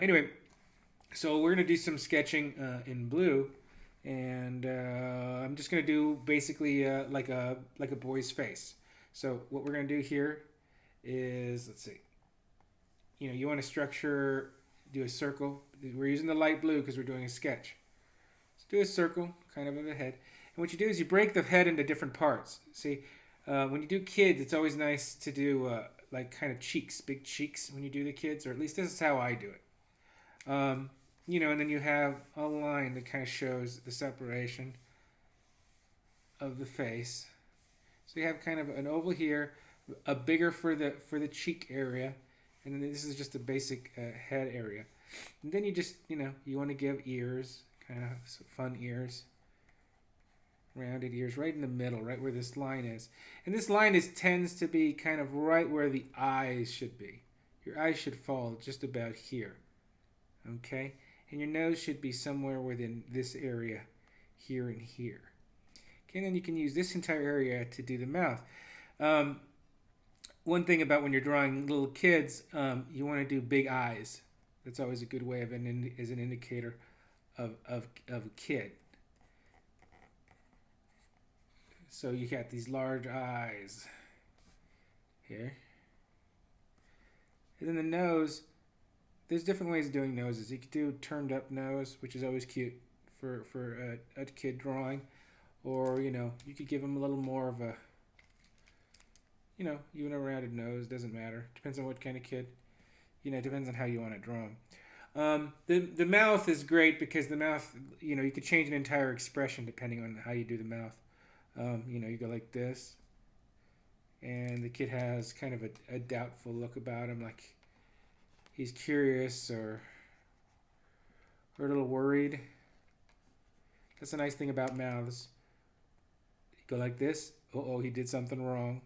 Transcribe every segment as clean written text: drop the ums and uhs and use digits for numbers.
Anyway, so we're gonna do some sketching in blue, and I'm just gonna do basically like a boy's face. So what we're gonna do here is, let's see, you want to structure, do a circle. We're using the light blue because we're doing a sketch. So do a circle, kind of a head. And what you do is you break the head into different parts. See, when you do kids, it's always nice to do like kind of cheeks, big cheeks when you do the kids, or at least this is how I do it. And then you have a line that kind of shows the separation of the face. So you have kind of an oval here, a bigger for the cheek area, and then this is just a basic head area. And then you just you want to give ears, kind of fun ears, rounded ears, right in the middle, right where this line is. And this line tends to be kind of right where the eyes should be. Your eyes should fall just about here, okay? And your nose should be somewhere within this area, here and here. Okay, and then you can use this entire area to do the mouth. One thing about when you're drawing little kids, you want to do big eyes. That's always a good way of as an indicator of a kid. So you got these large eyes here. And then the nose, there's different ways of doing noses. You could do turned up nose, which is always cute for a kid drawing. Or, you could give them a little more of a, even a rounded nose, doesn't matter. Depends on what kind of kid. It depends on how you want to draw them. The mouth is great because the mouth, you could change an entire expression depending on how you do the mouth. You go like this, and the kid has kind of a doubtful look about him, like he's curious or a little worried. That's a nice thing about mouths. You go like this, uh-oh, he did something wrong,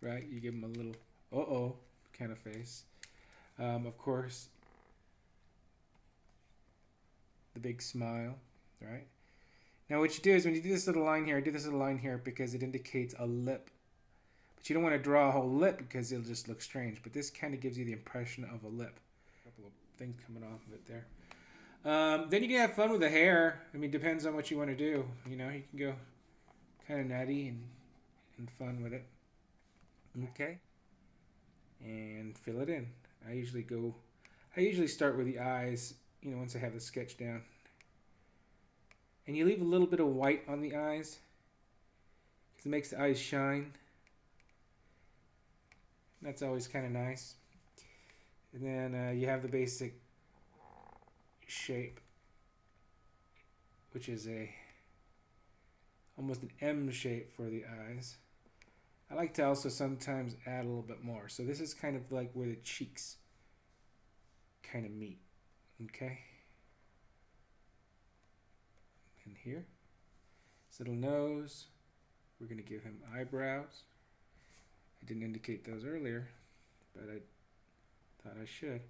right? You give him a little uh-oh kind of face. Of course, the big smile, right? Now what you do is when you do this little line here, I do this little line here because it indicates a lip. But you don't want to draw a whole lip because it'll just look strange. But this kind of gives you the impression of a lip. A couple of things coming off of it there. Then you can have fun with the hair. I mean, depends on what you want to do. You can go kind of nutty and fun with it. Okay. And fill it in. I usually start with the eyes, once I have the sketch down. And you leave a little bit of white on the eyes because it makes the eyes shine. That's always kind of nice. And then you have the basic shape, which is almost an M shape for the eyes. I like to also sometimes add a little bit more. So this is kind of like where the cheeks kind of meet. Okay? And here, his little nose. We're going to give him eyebrows. I didn't indicate those earlier, but I thought I should.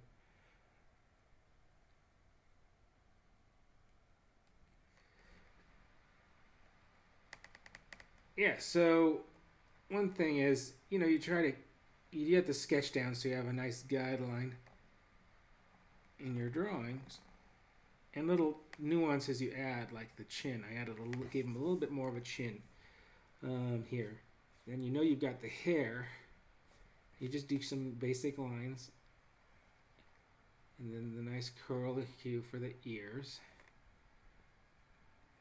Yeah, so one thing is, you have to sketch down so you have a nice guideline in your drawings. And little nuances you add, like the chin. I gave him a little bit more of a chin here. Then you've got the hair. You just do some basic lines. And then the nice curl hue for the ears.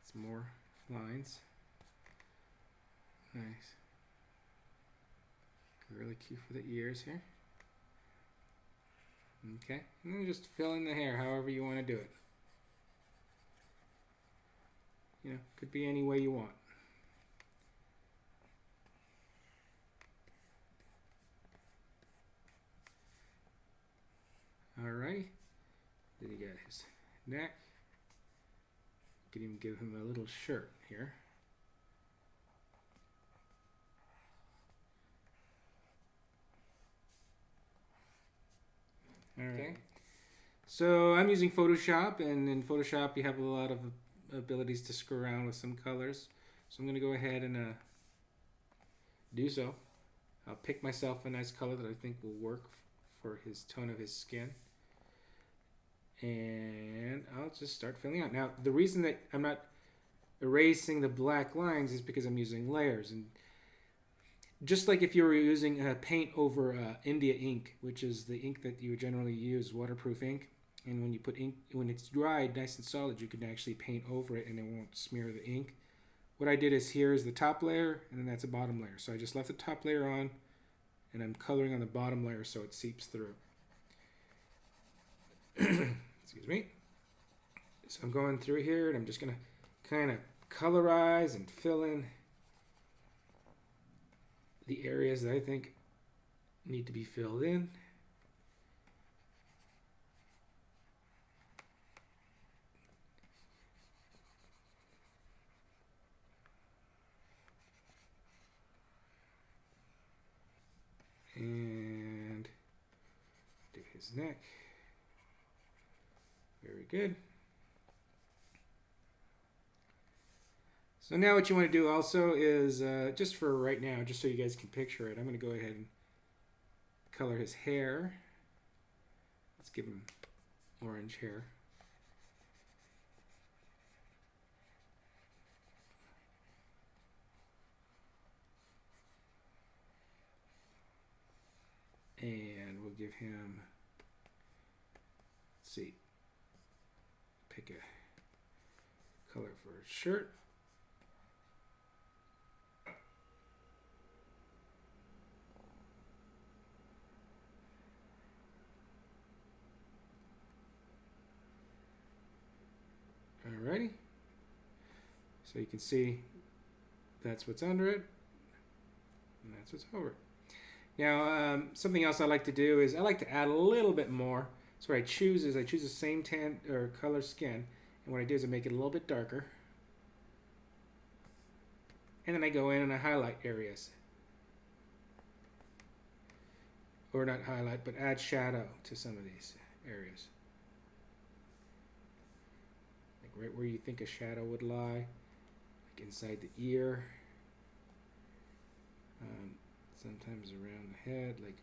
It's more lines. Nice. Curly cue for the ears here. Okay. And then just fill in the hair however you want to do it. Could be any way you want. Alright. Then you got his neck. You could even give him a little shirt here. Okay. So I'm using Photoshop, and in Photoshop you have a lot of abilities to screw around with some colors. So I'm going to go ahead and do so. I'll pick myself a nice color that I think will work for his tone of his skin. And I'll just start filling out. Now, the reason that I'm not erasing the black lines is because I'm using layers. And just like if you were using paint over India ink, which is the ink that you would generally use, waterproof ink, and when you put ink, when it's dried, nice and solid, you can actually paint over it and it won't smear the ink. What I did is here is the top layer, and then that's a bottom layer. So I just left the top layer on, and I'm coloring on the bottom layer so it seeps through. Excuse me. So I'm going through here, and I'm just going to kind of colorize and fill in the areas that I think need to be filled in. And do his neck. Very good. So now what you want to do also is, just for right now, just so you guys can picture it, I'm going to go ahead and color his hair. Let's give him orange hair. And we'll give him, let's see, pick a color for his shirt. Alrighty. So you can see that's what's under it, and that's what's over it. Now, something else I like to do is I like to add a little bit more. So what I choose is I choose the same tan or color skin, and what I do is I make it a little bit darker, and then I go in and I highlight areas, or not highlight, but add shadow to some of these areas, like right where you think a shadow would lie, like inside the ear. Sometimes around the head, like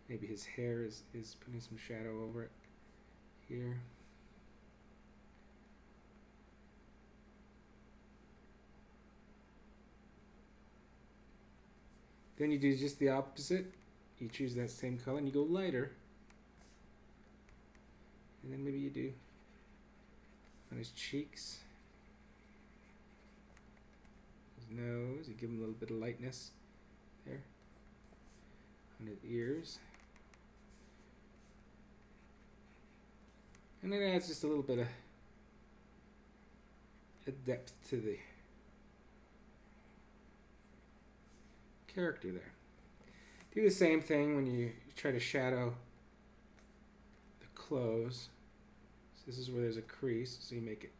maybe his hair is putting some shadow over it here. Then you do just the opposite. You choose that same color and you go lighter. And then maybe you do on his cheeks, his nose, you give him a little bit of lightness there. On his ears. And then it adds just a little bit of depth to the character there. Do the same thing when you try to shadow the clothes. So this is where there's a crease, so you make it.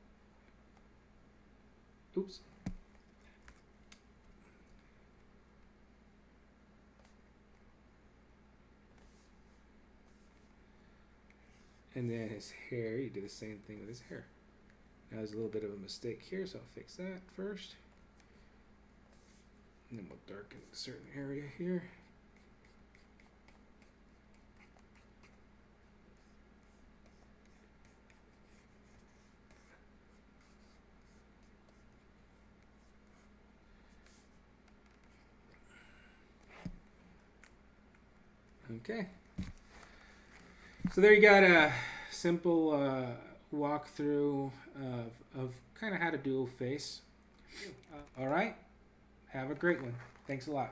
Oops. And then his hair, you do the same thing with his hair. Now there's a little bit of a mistake here, so I'll fix that first. And then we'll darken a certain area here. Okay. So there you got a simple walkthrough of kind of how to do a face. All right. Have a great one. Thanks a lot.